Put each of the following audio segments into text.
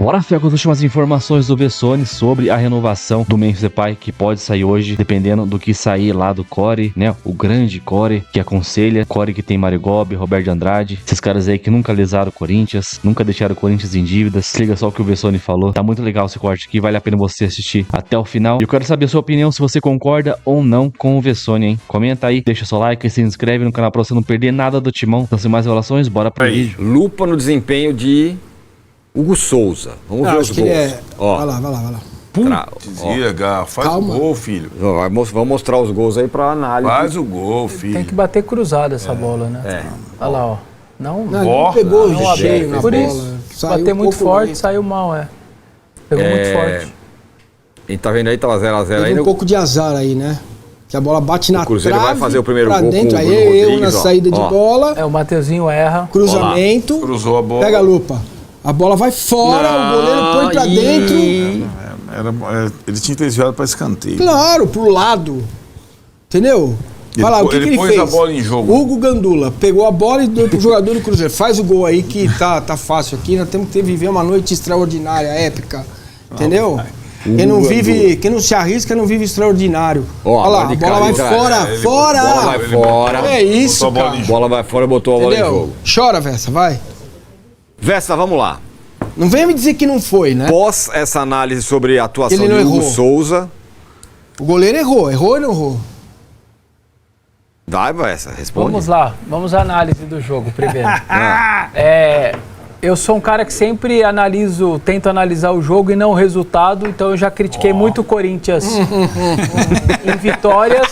Bora, Fé, com as últimas informações do Vessone sobre a renovação do Memphis Depay, que pode sair hoje, dependendo do que sair lá do Core, né? O grande Core que aconselha, Core que tem Mário Gobi, Roberto de Andrade, esses caras aí que nunca lesaram o Corinthians, nunca deixaram o Corinthians em dívidas. Se liga só o que o Vessone falou, tá muito legal esse corte aqui, vale a pena você assistir até o final. E eu quero saber a sua opinião, se você concorda ou não com o Vessone, hein? Comenta aí, deixa seu like e se inscreve no canal pra você não perder nada do Timão. Então, sem mais revelações, bora pro vídeo. Lupa no desempenho de Hugo Souza. Vamos ver os gols. Ó. Vai lá. Putz, faz o gol, filho. Vamos mostrar os gols aí pra análise. Faz o gol, filho. Tem que bater cruzada essa bola, né? Olha lá, ó. Não pegou não cheio na por bola. isso. Bateu muito forte, saiu mal, Pegou muito forte. E tá vendo aí, tava 0x0 aí. Um pouco de azar aí, né? Que a bola bate na Cruzeiro trave, vai fazer o primeiro pra gol dentro, com o aí Bruno eu Rodrigues, na saída de bola. O Mateuzinho erra. Cruzamento. Cruzou a bola. Pega a lupa. A bola vai fora, o goleiro põe pra dentro. Ele tinha que ter desviado pra escanteio. Claro, pro lado. Entendeu? Vai lá, o que ele pôs fez? A bola em jogo. Hugo Gandula pegou a bola e deu pro jogador do Cruzeiro. Faz o gol aí que tá fácil aqui. Nós temos que viver uma noite extraordinária, épica. Entendeu? Quem não se arrisca não vive extraordinário. Olha lá, a bola vai fora. Bola vai fora. É isso, cara. A bola vai fora e botou a bola em jogo. Chora, Vessa, vai. Vessa, vamos lá. Não venha me dizer que não foi, né? Pós essa análise sobre a atuação de Hugo Souza. O goleiro errou ou não errou? Vai, Vessa, responde. Vamos lá, vamos à análise do jogo primeiro. Eu sou um cara que sempre tento analisar o jogo e não o resultado, então eu já critiquei muito o Corinthians em vitórias.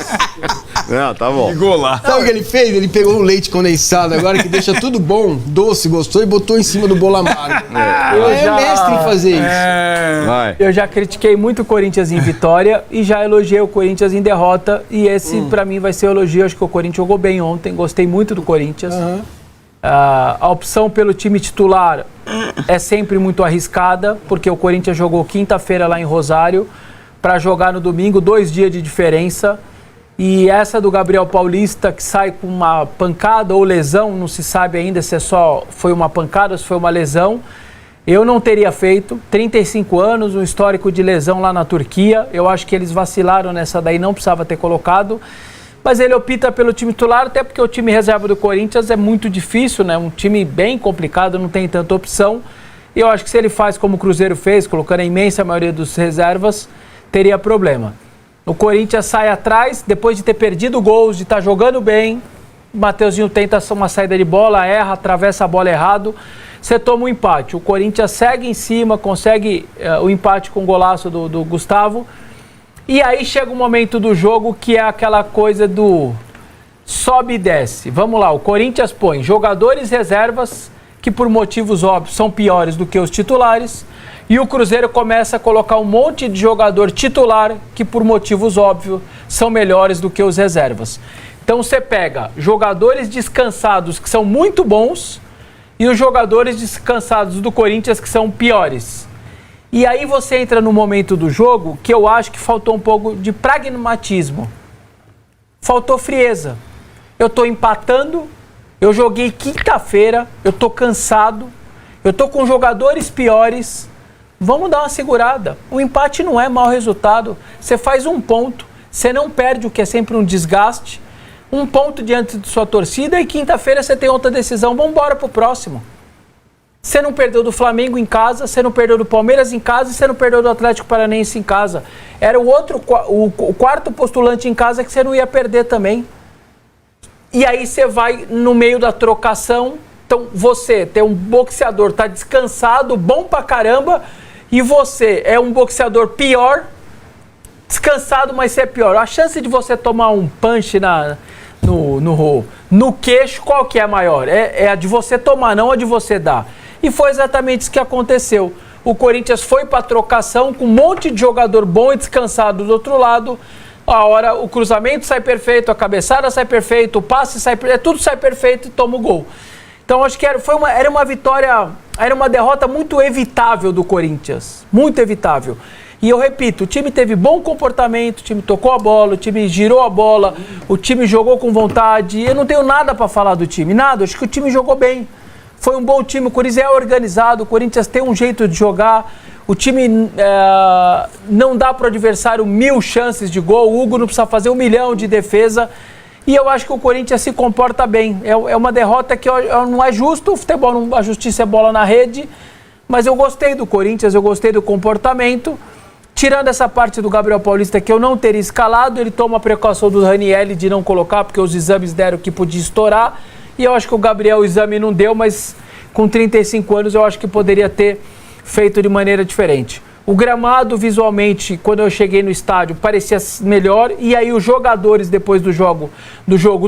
Não, tá bom. Sabe o que ele fez? Ele pegou um leite condensado agora que deixa tudo bom, doce, gostou, e botou em cima do bolo amargo. É mestre em fazer isso. Vai. Eu já critiquei muito o Corinthians em vitória e já elogiei o Corinthians em derrota, e esse pra mim vai ser o elogio. Acho que o Corinthians jogou bem ontem, gostei muito do Corinthians. A opção pelo time titular é sempre muito arriscada, porque o Corinthians jogou quinta-feira lá em Rosário para jogar no domingo, 2 dias de diferença. E essa do Gabriel Paulista, que sai com uma pancada ou lesão, não se sabe ainda se foi uma pancada ou se foi uma lesão, eu não teria feito. 35 anos, um histórico de lesão lá na Turquia. Eu acho que eles vacilaram nessa daí, não precisava ter colocado. Mas ele opta pelo time titular, até porque o time reserva do Corinthians é muito difícil, né? Um time bem complicado, não tem tanta opção. E eu acho que se ele faz como o Cruzeiro fez, colocando a imensa maioria dos reservas, teria problema. O Corinthians sai atrás, depois de ter perdido gols, de estar jogando bem. O Mateuzinho tenta uma saída de bola, erra, atravessa a bola errado. Você toma um empate. O Corinthians segue em cima, consegue o empate com o golaço do Gustavo. E aí chega um momento do jogo que é aquela coisa do sobe e desce. Vamos lá, o Corinthians põe jogadores reservas que por motivos óbvios são piores do que os titulares, e o Cruzeiro começa a colocar um monte de jogador titular que por motivos óbvios são melhores do que os reservas. Então você pega jogadores descansados que são muito bons e os jogadores descansados do Corinthians que são piores. E aí você entra no momento do jogo que eu acho que faltou um pouco de pragmatismo. Faltou frieza. Eu tô empatando, eu joguei quinta-feira, eu tô cansado, eu tô com jogadores piores. Vamos dar uma segurada. O empate não é mau resultado. Você faz 1 ponto, você não perde, o que é sempre um desgaste. 1 ponto diante de sua torcida e quinta-feira você tem outra decisão. Vamos embora pro próximo. Você não perdeu do Flamengo em casa, você não perdeu do Palmeiras em casa e você não perdeu do Atlético Paranaense em casa. Era o quarto postulante em casa que você não ia perder também. E aí você vai no meio da trocação. Então você tem um boxeador, tá descansado, bom pra caramba, e você é um boxeador pior, descansado, mas você é pior. A chance de você tomar um punch no queixo, qual que é a maior? É a de você tomar, não a de você dar. E foi exatamente isso que aconteceu. O Corinthians foi para a trocação com um monte de jogador bom e descansado do outro lado. A hora o cruzamento sai perfeito, a cabeçada sai perfeito, o passe sai perfeito, tudo sai perfeito e toma o gol. Então acho que era uma vitória, era uma derrota muito evitável do Corinthians, muito evitável. E eu repito, o time teve bom comportamento, o time tocou a bola, o time girou a bola, o time jogou com vontade. Eu não tenho nada para falar do time, nada. Acho que o time jogou bem. Foi um bom time, o Corinthians é organizado, o Corinthians tem um jeito de jogar, o time não dá para o adversário 1000 chances de gol, o Hugo não precisa fazer 1 milhão de defesa, e eu acho que o Corinthians se comporta bem. É uma derrota que não é justo, o futebol, a justiça é bola na rede, mas eu gostei do Corinthians, eu gostei do comportamento. Tirando essa parte do Gabriel Paulista, que eu não teria escalado, ele toma a precaução do Ranieri de não colocar, porque os exames deram que podia estourar. E eu acho que o Gabriel, o exame não deu, mas com 35 anos eu acho que poderia ter feito de maneira diferente. O gramado, visualmente, quando eu cheguei no estádio, parecia melhor. E aí os jogadores, depois do jogo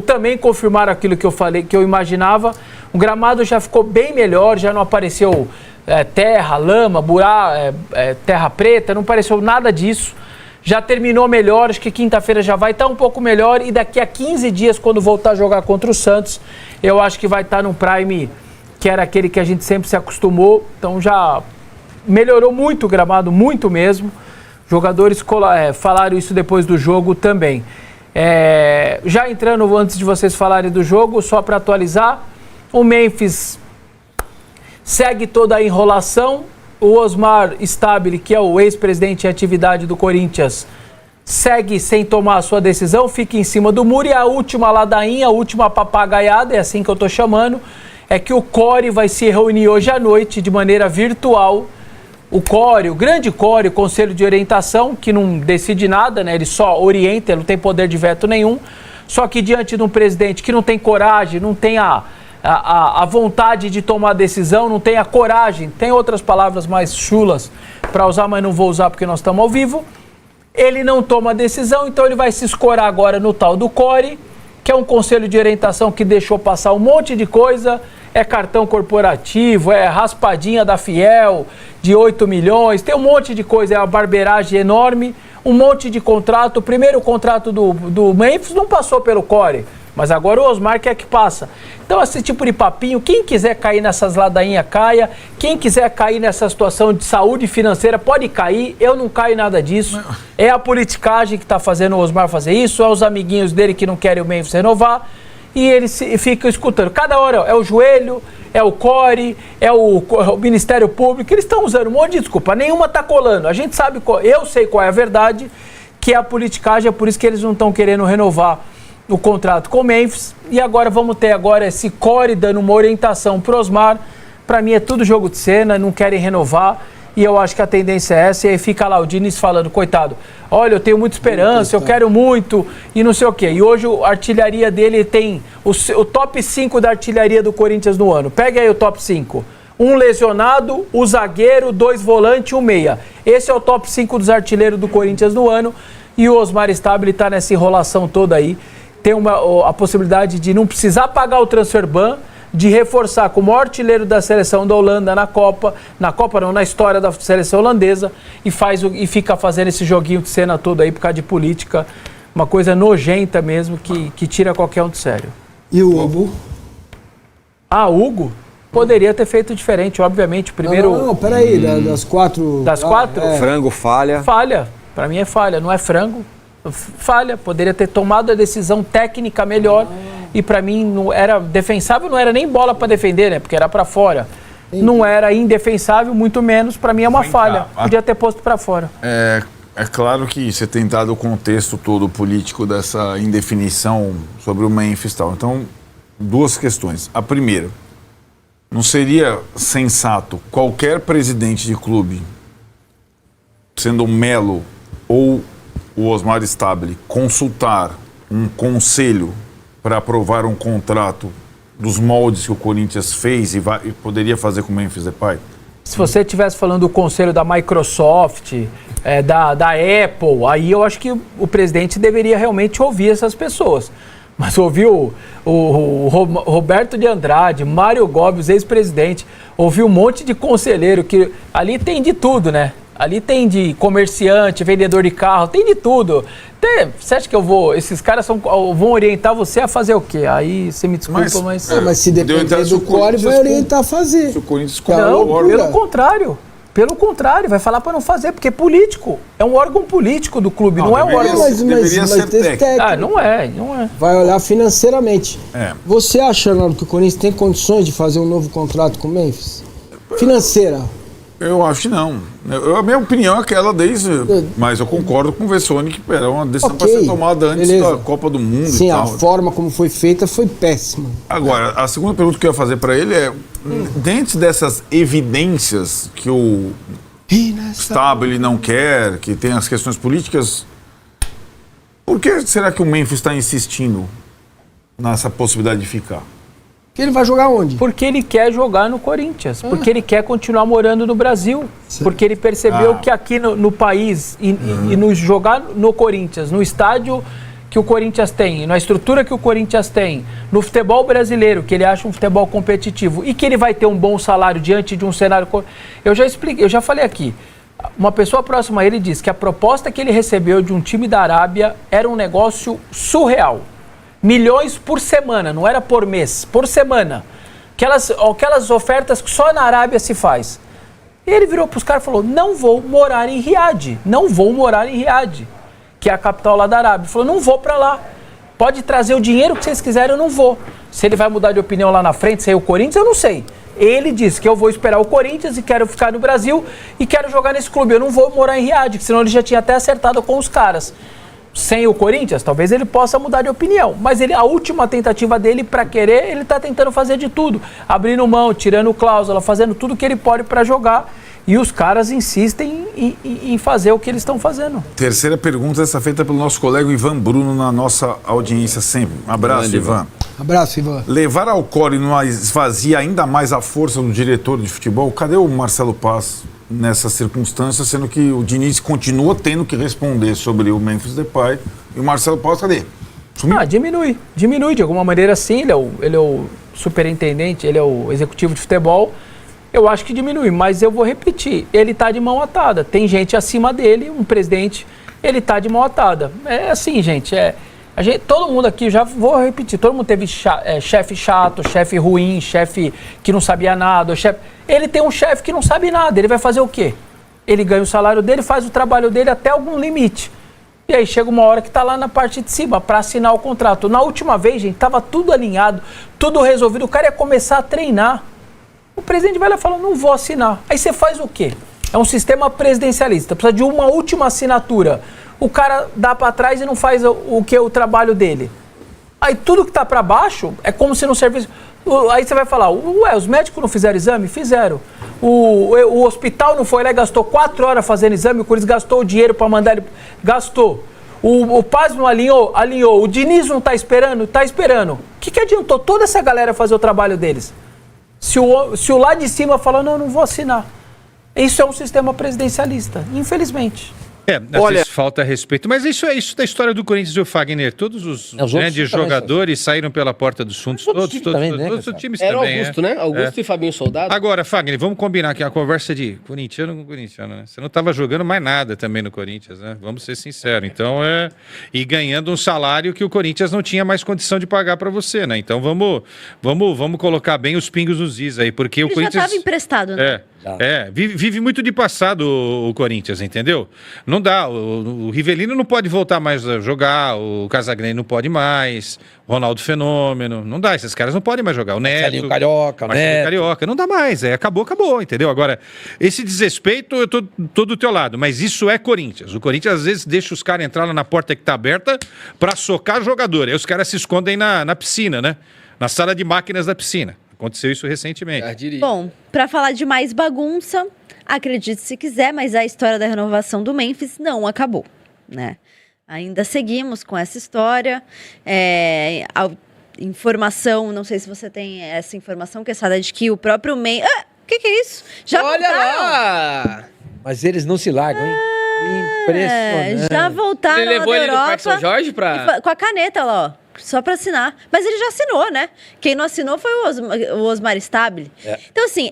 também confirmaram aquilo que eu falei, que eu imaginava. O gramado já ficou bem melhor, já não apareceu... terra, lama, buraco, terra preta, não pareceu nada disso. Já terminou melhor, acho que quinta-feira já vai estar um pouco melhor e daqui a 15 dias, quando voltar a jogar contra o Santos, eu acho que vai estar num prime que era aquele que a gente sempre se acostumou. Então já melhorou muito o gramado, muito mesmo. Jogadores falaram isso depois do jogo também. Já entrando antes de vocês falarem do jogo, só para atualizar, o Memphis segue toda a enrolação. O Osmar Stabile, que é o ex-presidente em atividade do Corinthians, segue sem tomar a sua decisão, fica em cima do muro. E a última ladainha, a última papagaiada, é assim que eu estou chamando, é que o CORE vai se reunir hoje à noite de maneira virtual. O CORE, o grande CORE, o Conselho de Orientação, que não decide nada, né? Ele só orienta, ele não tem poder de veto nenhum. Só que diante de um presidente que não tem coragem, não tem a vontade de tomar decisão, não tem a coragem, tem outras palavras mais chulas para usar, mas não vou usar porque nós estamos ao vivo. Ele não toma decisão, então ele vai se escorar agora no tal do CORE, que é um conselho de orientação que deixou passar um monte de coisa, é cartão corporativo, é raspadinha da Fiel de 8 milhões, tem um monte de coisa, é uma barbeiragem enorme, um monte de contrato. O primeiro contrato do Memphis não passou pelo CORE, mas agora o Osmar quer que passa. Então esse tipo de papinho, quem quiser cair nessas ladainhas, caia. Quem quiser cair nessa situação de saúde financeira, pode cair. Eu não caio em nada disso. É a politicagem que está fazendo o Osmar fazer isso, é os amiguinhos dele que não querem o Memphis renovar. E eles ficam escutando. Cada hora é o joelho, é o CORE, é o Ministério Público. Eles estão usando um monte de desculpa. Nenhuma está colando. A gente sabe, eu sei qual é a verdade, que é a politicagem. É por isso que eles não estão querendo renovar o contrato com o Memphis. E agora vamos ter esse CORE dando uma orientação para o Osmar. Para mim é tudo jogo de cena, não querem renovar. E eu acho que a tendência é essa. E aí fica lá o Diniz falando, coitado, olha, eu tenho muita esperança, eu quero muito e não sei o quê. E hoje a artilharia dele tem o top 5 da artilharia do Corinthians no ano. Pega aí o top 5. Um lesionado, o zagueiro, 2 volantes e 1 meia. Esse é o top 5 dos artilheiros do Corinthians no ano. E o Osmar Stabile está nessa enrolação toda aí. Tem a possibilidade de não precisar pagar o transfer ban, de reforçar como o maior artilheiro da seleção da Holanda na história da seleção holandesa, e fica fazendo esse joguinho de cena todo aí por causa de política, uma coisa nojenta mesmo, que tira qualquer um de sério. E o Hugo? Hugo? Poderia ter feito diferente, obviamente. Primeiro... Não, peraí, das 4... Das 4? Frango, falha. Falha, pra mim é falha, não é frango. Falha, poderia ter tomado a decisão técnica melhor. E pra mim não era defensável, não era nem bola pra defender, né? Porque era pra fora. Entendi. Não era indefensável, muito menos. Pra mim é uma falha. Podia ter posto pra fora. É claro que você tem dado o contexto todo político dessa indefinição sobre o Memphis e tal. Então, 2 questões. A primeira, não seria sensato qualquer presidente de clube, sendo o Melo ou o Osmar Stabile, consultar um conselho para aprovar um contrato dos moldes que o Corinthians fez e poderia fazer com o Memphis Depay? Se você estivesse falando do conselho da Microsoft, da Apple, aí eu acho que o presidente deveria realmente ouvir essas pessoas. Mas ouvir o Roberto de Andrade, Mário Gómez, ex-presidente, ouvir um monte de conselheiro, que ali tem de tudo, né? Ali tem de comerciante, vendedor de carro, tem de tudo. Você acha que esses caras vão orientar você a fazer o quê? Aí você me desculpa, mas se depender do CORE, vai orientar a fazer. Não, pelo contrário. Pelo contrário, vai falar para não fazer, porque é político. É um órgão político do clube, não é um órgão... Deveria ser técnico. Ah, não é. Vai olhar financeiramente. É. Você acha, Arnaldo, que o Corinthians tem condições de fazer um novo contrato com o Memphis? Financeira. Eu acho que não. A minha opinião é aquela mas eu concordo com o Vessone que era uma decisão para ser tomada antes da Copa do Mundo. Sim, e tal. a forma como foi feita foi péssima. Agora, a segunda pergunta que eu ia fazer para ele é, dentro dessas evidências que o Stabile não quer, que tem as questões políticas, por que será que o Memphis está insistindo nessa possibilidade de ficar? Que ele vai jogar onde? Porque ele quer jogar no Corinthians, porque ele quer continuar morando no Brasil, porque ele percebeu que aqui no país e no jogar no Corinthians, no estádio que o Corinthians tem, na estrutura que o Corinthians tem, no futebol brasileiro, que ele acha um futebol competitivo e que ele vai ter um bom salário diante de um cenário... Eu já expliquei, eu já falei aqui, uma pessoa próxima a ele disse que a proposta que ele recebeu de um time da Arábia era um negócio surreal. Milhões por semana, não era por mês, por semana. Aquelas ofertas que só na Arábia se faz. E ele virou para os caras e falou, não vou morar em Riad, que é a capital lá da Arábia. Ele falou, não vou para lá. Pode trazer o dinheiro que vocês quiserem, eu não vou. Se ele vai mudar de opinião lá na frente, sair o Corinthians, eu não sei. Ele disse que eu vou esperar o Corinthians e quero ficar no Brasil e quero jogar nesse clube. Eu não vou morar em Riad, senão ele já tinha até acertado com os caras. Sem o Corinthians, talvez ele possa mudar de opinião. Mas a última tentativa dele para querer, ele está tentando fazer de tudo. Abrindo mão, tirando cláusula, fazendo tudo que ele pode para jogar. E os caras insistem em fazer o que eles estão fazendo. Terceira pergunta, essa feita pelo nosso colega Ivan Bruno na nossa audiência sempre. Um abraço, Ivan. Abraço, Ivan. Levar ao core não esvazia ainda mais a força do diretor de futebol? Cadê o Marcelo Paz nessa circunstância, sendo que o Diniz continua tendo que responder sobre o Memphis Depay e o Marcelo Paz, cadê? Sumiu? Diminui de alguma maneira sim, ele é o superintendente, ele é o executivo de futebol, eu acho que diminui, mas eu vou repetir, ele está de mão atada, tem gente acima dele, um presidente, ele está de mão atada, é assim gente, todo mundo aqui, já vou repetir, todo mundo teve chefe chato, chefe ruim, chefe que não sabia nada, ele tem um chefe que não sabe nada, ele vai fazer o quê? Ele ganha o salário dele, faz o trabalho dele até algum limite. E aí chega uma hora que está lá na parte de cima para assinar o contrato. Na última vez, gente, estava tudo alinhado, tudo resolvido, o cara ia começar a treinar. O presidente vai lá e fala, não vou assinar. Aí você faz o quê? É um sistema presidencialista, precisa de uma última assinatura. O cara dá para trás e não faz o trabalho dele. Aí tudo que está para baixo é como se não servisse... Aí você vai falar, os médicos não fizeram exame? Fizeram. O hospital não foi lá e gastou 4 horas fazendo exame, o Corinthians gastou o dinheiro para mandar ele... Gastou. O Paz não alinhou? Alinhou. O Diniz não está esperando? Está esperando. O que adiantou toda essa galera fazer o trabalho deles? Se o lá de cima fala, não vou assinar. Isso é um sistema presidencialista, infelizmente. Às vezes falta respeito. Mas isso é isso da história do Corinthians e o Fagner. Todos os grandes jogadores saíram pela porta dos fundos. Todos os times Era também. Augusto, né? Augusto e Fabinho Soldado. Agora, Fagner, vamos combinar aqui a conversa de corintiano com corintiano, né? Você não estava jogando mais nada também no Corinthians, né? Vamos ser sinceros. Então, e ganhando um salário que o Corinthians não tinha mais condição de pagar para você, né? Então, vamos colocar bem os pingos nos is aí, porque o Corinthians... já estava emprestado, né? Vive muito de passado o Corinthians, entendeu? Não dá, o Rivelino não pode voltar mais a jogar, o Casagrande não pode mais, o Ronaldo Fenômeno, não dá, esses caras não podem mais jogar, o Neto, Marcelinho Carioca, não dá mais, acabou, entendeu? Agora, esse desrespeito, eu tô do teu lado, mas isso é Corinthians, o Corinthians às vezes deixa os caras entrar lá na porta que tá aberta pra socar jogador, aí os caras se escondem na piscina, né? Na sala de máquinas da piscina. Aconteceu isso recentemente. Bom, para falar de mais bagunça, acredite se quiser, mas a história da renovação do Memphis não acabou, né? Ainda seguimos com essa história. A informação, não sei se você tem essa informação, Quesada, de que o próprio Memphis... o que é isso? Já Olha voltaram? lá! Mas eles não se largam, hein? Impressionante. Já voltaram Ele levou lá da ele no Europa Parque São Jorge pra... com a caneta lá, ó. Só para assinar. Mas ele já assinou, né? Quem não assinou foi o Osmar Stabile. Então, assim,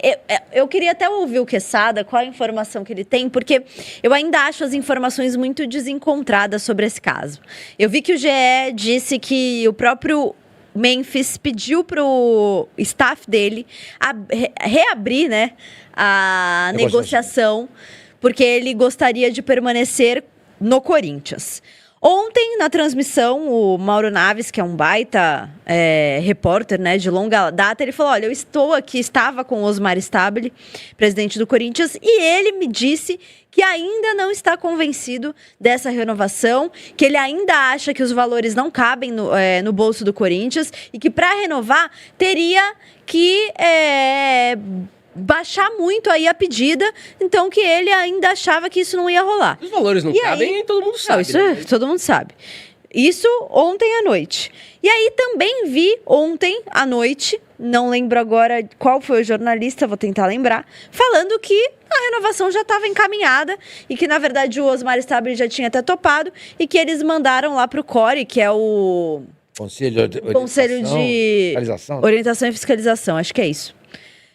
eu queria até ouvir o Quesada, qual a informação que ele tem, porque eu ainda acho as informações muito desencontradas sobre esse caso. Eu vi que o GE disse que o próprio Memphis pediu pro staff dele reabrir, né, a negociação, porque ele gostaria de permanecer no Corinthians. Ontem, na transmissão, o Mauro Naves, que é um baita repórter, né, de longa data, ele falou, olha, eu estou aqui, estava com o Osmar Stabile, presidente do Corinthians, e ele me disse que ainda não está convencido dessa renovação, que ele ainda acha que os valores não cabem no bolso do Corinthians e que para renovar teria que baixar muito aí a pedida, então que ele ainda achava que isso não ia rolar. Os valores não cabem, aí, todo mundo sabe. Não, isso todo mundo sabe. Isso ontem à noite. E aí também vi ontem à noite, não lembro agora qual foi o jornalista, vou tentar lembrar, falando que a renovação já estava encaminhada e que, na verdade, o Osmar Stabile já tinha até topado e que eles mandaram lá para o CORE, que é o Conselho de Orientação e Fiscalização, acho que é isso,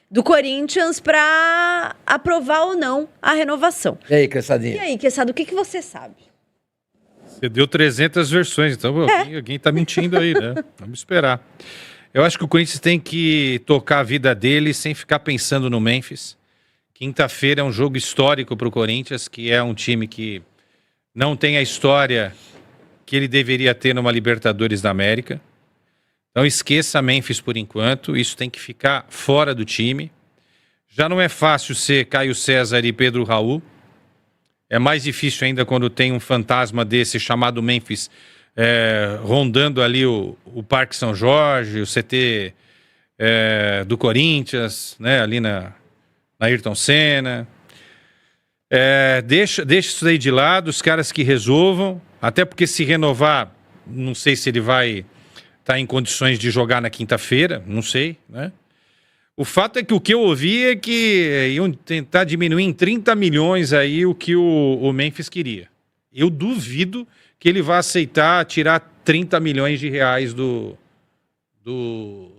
do Corinthians, para aprovar ou não a renovação. E aí, Quessadinha? E aí, Quessado, o que você sabe? Você deu 300 versões, então alguém tá mentindo aí, né? Vamos esperar. Eu acho que o Corinthians tem que tocar a vida dele sem ficar pensando no Memphis. Quinta-feira é um jogo histórico para o Corinthians, que é um time que não tem a história que ele deveria ter numa Libertadores da América. Então esqueça Memphis por enquanto, isso tem que ficar fora do time. Já não é fácil ser Caio César e Pedro Raul. É mais difícil ainda quando tem um fantasma desse chamado Memphis rondando ali o Parque São Jorge, o CT do Corinthians, né, ali na Ayrton Senna. Deixa isso daí de lado, os caras que resolvam, até porque se renovar, não sei se ele vai estar em condições de jogar na quinta-feira, não sei, né? O fato é que o que eu ouvi é que iam tentar diminuir em 30 milhões aí o que o Memphis queria. Eu duvido que ele vá aceitar tirar 30 milhões de reais do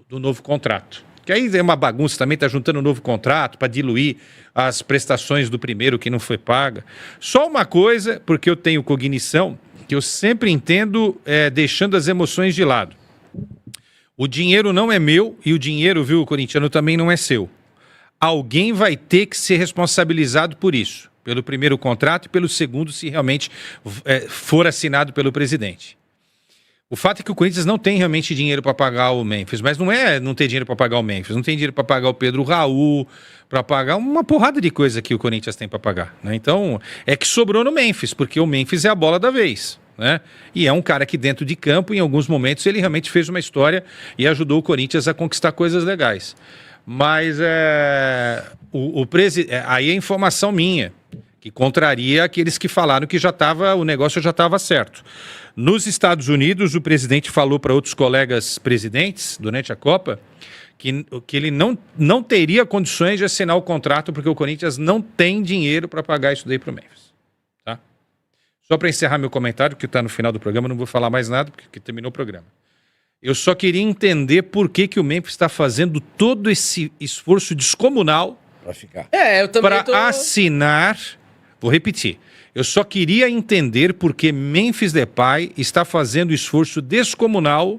novo contrato. Que aí é uma bagunça também, tá juntando um novo contrato para diluir as prestações do primeiro que não foi paga. Só uma coisa, porque eu tenho cognição, que eu sempre entendo deixando as emoções de lado. O dinheiro não é meu e o dinheiro, viu, corintiano, também não é seu. Alguém vai ter que ser responsabilizado por isso, pelo primeiro contrato e pelo segundo, se realmente for assinado pelo presidente. O fato é que o Corinthians não tem realmente dinheiro para pagar o Memphis, mas não é não ter dinheiro para pagar o Memphis, não tem dinheiro para pagar o Pedro Raul, para pagar uma porrada de coisa que o Corinthians tem para pagar, né? Então, é que sobrou no Memphis, porque o Memphis é a bola da vez, né? E é um cara que dentro de campo, em alguns momentos, ele realmente fez uma história e ajudou o Corinthians a conquistar coisas legais. Mas aí é informação minha, que contraria aqueles que falaram que o negócio já estava certo. Nos Estados Unidos, o presidente falou para outros colegas presidentes, durante a Copa, que ele não teria condições de assinar o contrato, porque o Corinthians não tem dinheiro para pagar isso daí para o Memphis. Tá? Só para encerrar meu comentário, que está no final do programa, não vou falar mais nada, porque terminou o programa. Eu só queria entender por que o Memphis está fazendo todo esse esforço descomunal para assinar. Vou repetir. Eu só queria entender por que Memphis Depay está fazendo esforço descomunal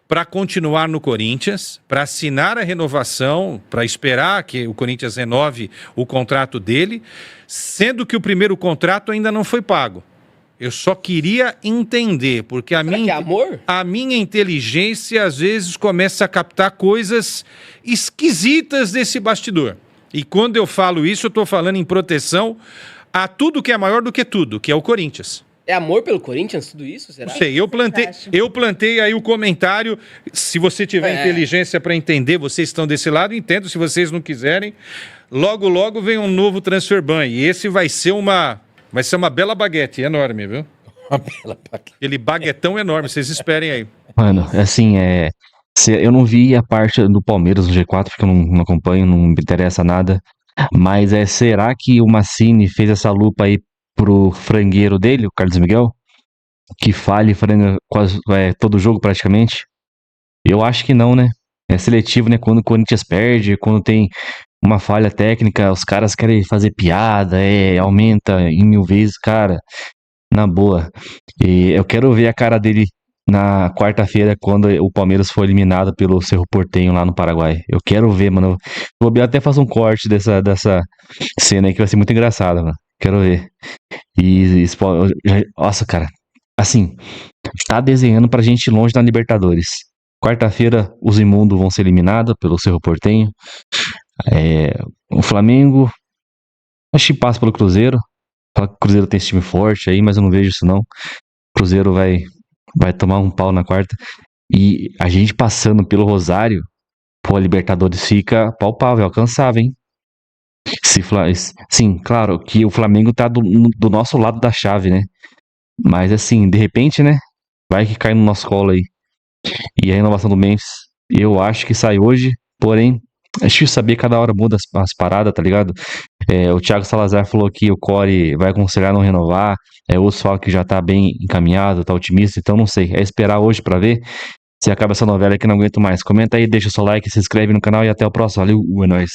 para continuar no Corinthians, para assinar a renovação, para esperar que o Corinthians renove o contrato dele, sendo que o primeiro contrato ainda não foi pago. Eu só queria entender, porque a minha inteligência às vezes começa a captar coisas esquisitas desse bastidor. E quando eu falo isso, eu estou falando em proteção a tudo que é maior do que tudo, que é o Corinthians. É amor pelo Corinthians, tudo isso? Será? Não sei, eu plantei aí o comentário. Se você tiver inteligência para entender, vocês estão desse lado, entendo. Se vocês não quiserem, logo vem um novo transfer ban. E esse vai ser uma bela baguete enorme, viu? Uma bela baguete. Aquele baguetão enorme, vocês esperem aí. Mano, assim, eu não vi a parte do Palmeiras no G4, porque eu não acompanho, não me interessa nada. Mas será que o Massini fez essa lupa aí pro frangueiro dele, o Carlos Miguel? Que falha e franga quase todo jogo praticamente? Eu acho que não, né? É seletivo, né? Quando o Corinthians perde, quando tem uma falha técnica, os caras querem fazer piada, aumenta em 1000 vezes, cara. Na boa. E eu quero ver a cara dele na quarta-feira, quando o Palmeiras foi eliminado pelo Cerro Porteño lá no Paraguai. Eu quero ver, mano. Eu até faço um corte dessa cena aí que vai ser muito engraçada, mano. Quero ver. Nossa, cara. Assim, tá desenhando pra gente ir longe na Libertadores. Quarta-feira, os imundos vão ser eliminados pelo Cerro Porteño. O Flamengo, acho que passa pelo Cruzeiro. O Cruzeiro tem esse time forte aí, mas eu não vejo isso não. O Cruzeiro vai tomar um pau na quarta. E a gente passando pelo Rosário, pô, a Libertadores fica palpável, alcançável, hein? Sim, claro que o Flamengo tá do nosso lado da chave, né? Mas assim, de repente, né? Vai que cai no nosso colo aí. E a renovação do Memphis, eu acho que sai hoje, porém, é difícil saber, cada hora muda as paradas, tá ligado? O Thiago Salazar falou que o Core vai aconselhar não renovar, outros falam que já tá bem encaminhado, tá otimista, então não sei, é esperar hoje pra ver se acaba essa novela que não aguento mais. Comenta aí, deixa o seu like, se inscreve no canal e até o próximo. Valeu, é nóis.